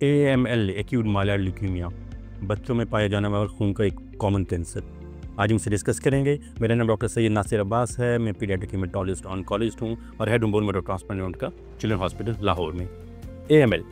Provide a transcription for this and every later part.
AML acute myeloid leukaemia बच्चों में पाया जाने वाला खून का एक कॉमन कैंसर। आज हम इसे डिस्कस करेंगे। मेरा नाम डॉक्टर सैयद नासिर अब्बास है। मैं पीडियाट्रिक हेमेटोलॉजिस्ट ऑन्कोलॉजिस्ट हूँ और हेड बोन मैरो ट्रांसप्लांट का चिल्ड्रन हॉस्पिटल लाहौर में। AML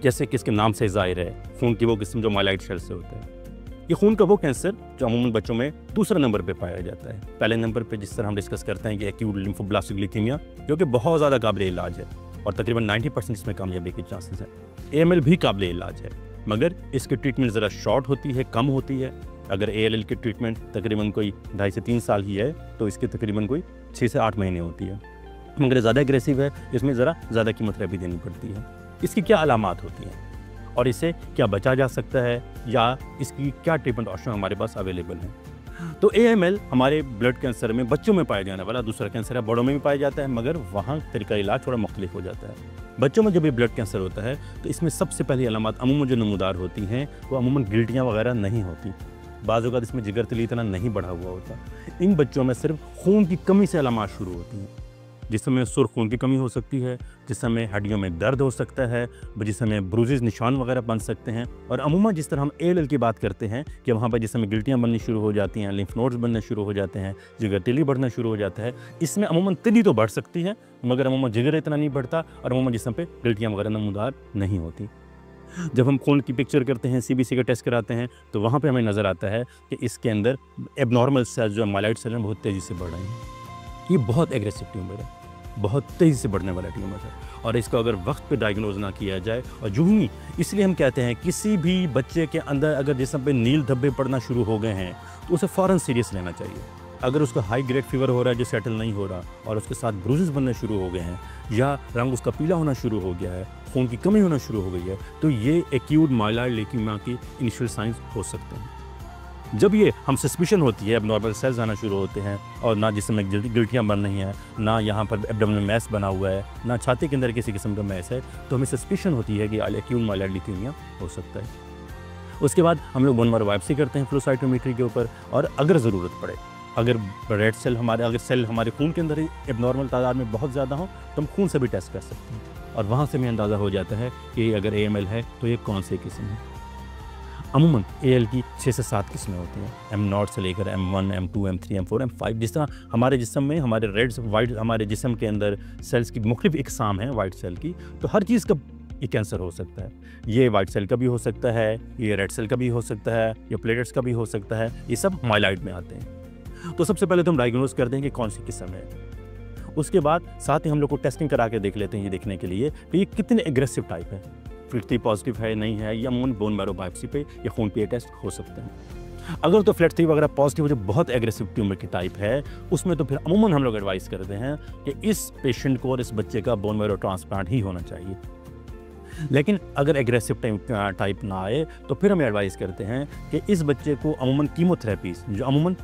जैसे कि इसके नाम से ज़ाहिर है, खून की वो किस्म जो माइलॉइड सेल से होता है। ये खून का वो कैंसर जो अमूमन बच्चों में दूसरा नंबर पे पाया जाता है। पहले नंबर पे जिस तरह हम डिस्कस करते हैं कि एक्यूट लिम्फोब्लास्टिक ल्यूकीमिया, जो कि बहुत ज़्यादा काबिल इलाज है और तकरीबन 90% इसमें कामयाबी के चांसेस हैं। AML भी काबिल इलाज है, मगर इसकी ट्रीटमेंट ज़रा शॉर्ट होती है, कम होती है। अगर ALL की ट्रीटमेंट तकरीबन कोई 2.5 से 3 साल ही है तो इसकी तकरीबन कोई 6 से 8 महीने होती है। मगर ज़्यादा एग्रेसिव है, इसमें ज़रा ज़्यादा कीमोथेरेपी देनी पड़ती है। इसकी क्या अलामात होती हैं और इसे क्या बचा जा सकता है या इसकी क्या ट्रीटमेंट ऑप्शन हमारे पास अवेलेबल है। तो AML हमारे ब्लड कैंसर में बच्चों में पाया जाने वाला दूसरा कैंसर है। बड़ों में भी पाया जाता है, मगर वहाँ तरीका इलाज थोड़ा मुख्तलिफ हो जाता है। बच्चों में जब ये ब्लड कैंसर होता है तो इसमें सबसे पहली अलामत अमूमन जो नमूदार होती हैं वो अमूमन गिल्टियाँ वगैरह नहीं होती। बाज़ औक़ात इसमें जिगर तली इतना नहीं बढ़ा हुआ होता। इन बच्चों में सिर्फ खून की कमी से अलामत शुरू होती हैं, जिसमें सुर्ख खून की कमी हो सकती है, जिसमें हड्डियों में दर्द हो सकता है, जिसमें ब्रूजेस निशान वगैरह बन सकते हैं। और अमूमन जिस तरह हम ALL की बात करते हैं कि वहाँ पर जिसमें गिल्टियाँ बननी शुरू हो जाती हैं, लिम्फ नोड्स बनने शुरू हो जाते हैं, जिगर तिली बढ़ना शुरू हो जाता है, इसमें अमूमन तिली तो बढ़ सकती है मगर अमूमन जिगर इतना नहीं बढ़ता और अमूमन जिसम पे गिल्टियाँ वगैरह नमूदार नहीं होती। जब हम खून की पिक्चर करते हैं, CBC का टेस्ट कराते हैं, तो वहाँ पे हमें नज़र आता है कि इसके अंदर एबनॉर्मल सेल्स जो माइलॉइड सेल हैं बहुत तेज़ी से बढ़ रहे हैं। ये बहुत एग्रेसिव ट्यूमर है, बहुत तेज़ी से बढ़ने वाला ट्यूमर है और इसको अगर वक्त पे डायग्नोज ना किया जाए और यूं ही, इसलिए हम कहते हैं किसी भी बच्चे के अंदर अगर जिस्म पे नील धब्बे पड़ना शुरू हो गए हैं तो उसे फ़ौरन सीरियस लेना चाहिए। अगर उसका हाई ग्रेड फीवर हो रहा है जो सेटल नहीं हो रहा और उसके साथ ब्रूजेस बनने शुरू हो गए हैं या रंग उसका पीला होना शुरू हो गया है, खून की कमी होना शुरू हो गई है, तो ये एक्यूट माइलॉइड ल्यूकीमिया की इनिशियल साइंस हो सकते हैं। जब ये हम सस्पिशन होती है, एबनॉर्मल सेल्स आना शुरू होते हैं और ना जिसमें गिल्टियाँ बन रही हैं, ना यहाँ पर एब्डोमिनल मैस बना हुआ है, ना छाती के अंदर किसी किस्म का मैस है, तो हमें सस्पिशन होती है कि एक्यूट माइलॉइड ल्यूकीमिया हो सकता है। उसके बाद हम लोग बोन मैरो बायोप्सी करते हैं फ्लो साइटोमेट्री के ऊपर, और अगर ज़रूरत पड़े, अगर रेड सेल हमारे खून के अंदर ही एबनॉर्मल तादाद में बहुत ज़्यादा हो तो हम खून से भी टेस्ट कर सकते हैं और वहाँ से हमें अंदाज़ा हो जाता है कि अगर AML है तो ये कौन से किस्म है। अमूमन AL की 6 से 7 किस्में होती हैं, M0 से लेकर M1, M2, M3, M4, M5। जिस तरह हमारे जिस्म में हमारे रेड वाइट हमारे जिस्म के अंदर सेल्स की मुख्तलिफ इकसाम हैं वाइट सेल की, तो हर चीज़ का ये कैंसर हो सकता है। ये वाइट सेल का भी हो सकता है, ये रेड सेल का भी हो सकता है, ये प्लेटलेट्स का भी हो सकता है। ये सब माइलॉइड में आते हैं। तो सबसे पहले तो हम डायग्नोज करते हैं कि कौन सी किस्म है। उसके बाद साथ ही हम लोग को टेस्टिंग करा के देख लेते हैं ये देखने के लिए कि ये कितने एग्रेसिव टाइप है, FLT3 पॉजिटिव है नहीं है, या अमूमन बोन मैरो बायोप्सी पे या खून पे टेस्ट हो सकते हैं। अगर तो FLT3 वगैरह पॉजिटिव जो बहुत एग्रेसिव ट्यूमर की टाइप है, उसमें तो फिर अमूमन हम लोग एडवाइस करते हैं कि इस पेशेंट को और इस बच्चे का बोन मैरो ट्रांसप्लांट ही होना चाहिए। लेकिन अगर एग्रेसिव टाइप ना आए तो फिर हम एडवाइस करते हैं कि इस बच्चे को अमूमन कीमोथेरेपीज जो अमूमन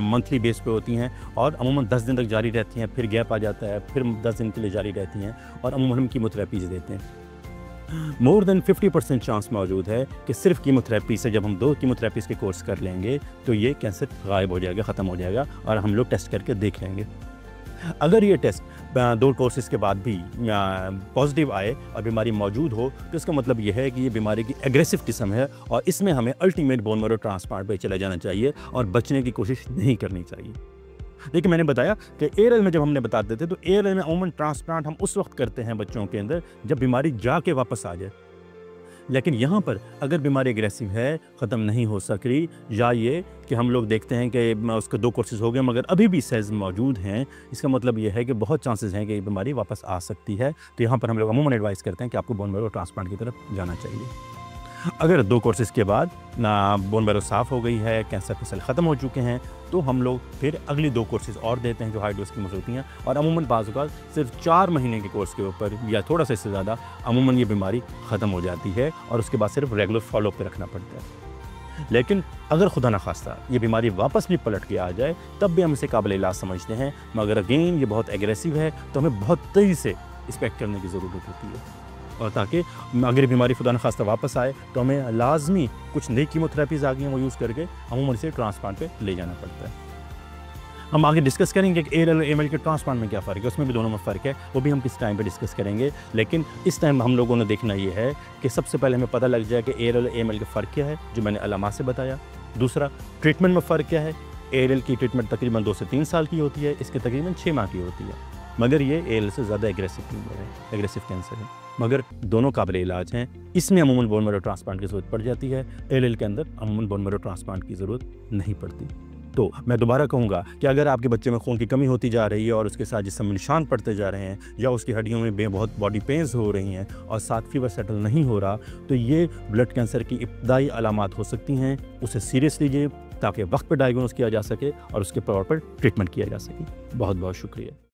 मंथली बेस पे होती हैं और अमूमन 10 दिन तक जारी रहती हैं, फिर गैप आ जाता है, फिर 10 दिन के लिए जारी रहती हैं और अमूमन हम कीमोथेरेपीज देते हैं। मोर देन 50% चांस मौजूद है कि सिर्फ कीमोथेरेपी से, जब हम 2 कीमोथेरेपीज के कोर्स कर लेंगे तो ये कैंसर गायब हो जाएगा, ख़त्म हो जाएगा और हम लोग टेस्ट करके देख लेंगे। अगर ये टेस्ट 2 कोर्सेज के बाद भी पॉजिटिव आए और बीमारी मौजूद हो तो इसका मतलब ये है कि ये बीमारी की एग्रेसिव किस्म है और इसमें हमें अल्टीमेट बोन मैरो ट्रांसप्लांट पे चला जाना चाहिए और बचने की कोशिश नहीं करनी चाहिए। देखिए, मैंने बताया कि ALL में जब हमने बताते थे तो ALL में अमूमन ट्रांसप्लांट हम उस वक्त करते हैं बच्चों के अंदर जब बीमारी जाके वापस आ जाए। लेकिन यहाँ पर अगर बीमारी एग्रेसिव है, ख़त्म नहीं हो सक रही, या ये कि हम लोग देखते हैं कि उसके 2 कोर्सेज हो गए मगर अभी भी सेल्स मौजूद हैं, इसका मतलब ये है कि बहुत चांसेस हैं कि ये बीमारी वापस आ सकती है। तो यहाँ पर हम लोग अमूमन एडवाइस करते हैं कि आपको बोन मैरो ट्रांसप्लांट की तरफ जाना चाहिए। अगर 2 कोर्सेज के बाद ना बोन मैरो साफ़ हो गई है, कैंसर के सेल ख़त्म हो चुके हैं, तो हम लोग फिर अगली 2 कोर्सेज और देते हैं जो हाई डोज कीमो होती हैं और अमूमन बाज़ औक़ात सिर्फ 4 महीने के कोर्स के ऊपर या थोड़ा सा इससे ज़्यादा अमूमन ये बीमारी ख़त्म हो जाती है और उसके बाद सिर्फ रेगुलर फॉलोअप पे रखना पड़ता है। लेकिन अगर खुदा न खास्ता ये बीमारी वापस भी पलट के आ जाए तब भी हम इसे काबिल इलाज समझते हैं, मगर अगेन ये बहुत एग्रेसिव है तो हमें बहुत तेज़ी से इंस्पेक्ट करने की ज़रूरत होती है और ताकि अगर बीमारी खुदा न खास्ता वापस आए तो हमें लाजमी कुछ नई कीमोथेरेपीज़ आ गई हैं वो यूज़ करके अमूमन इसे ट्रांसप्लांट पे ले जाना पड़ता है। हम आगे डिस्कस करेंगे कि ALL और AML के ट्रांसप्लांट में क्या फ़र्क है, उसमें भी दोनों में फ़र्क है, वो भी हम किस टाइम पे डिस्कस करेंगे। लेकिन इस टाइम हम लोगों ने देखना ये है कि सबसे पहले हमें पता लग जाए कि ALL और AML का फ़र्क क्या है, जो मैंने अलामात से बताया। दूसरा, ट्रीटमेंट में फ़र्क क्या है। ALL की ट्रीटमेंट तकरीबन 2 से 3 साल की होती है, इसके तकरीबन 6 माह की होती है, मगर ये ALL से ज़्यादा एग्रेसिव ट्यूमर है, एग्रेसिव कैंसर है, मगर दोनों काबिल इलाज हैं। इसमें अमूमन बोन मैरो ट्रांसप्लांट की ज़रूरत पड़ जाती है, ALL के अंदर अमूमन बोन मैरो ट्रांसप्लांट की ज़रूरत नहीं पड़ती। तो मैं दोबारा कहूँगा कि अगर आपके बच्चे में खून की कमी होती जा रही है और उसके साथ जिस्म में निशान पड़ते जा रहे हैं, या उसकी हड्डियों में बहुत बॉडी पेन्स हो रही हैं और साथ फीवर सेटल नहीं हो रहा, तो ये ब्लड कैंसर की इब्तदाई अलामात हो सकती हैं। उसे सीरियस लीजिए ताकि वक्त पर डायग्नोज किया जा सके और उसके तौर पर ट्रीटमेंट किया जा सके। बहुत बहुत शुक्रिया।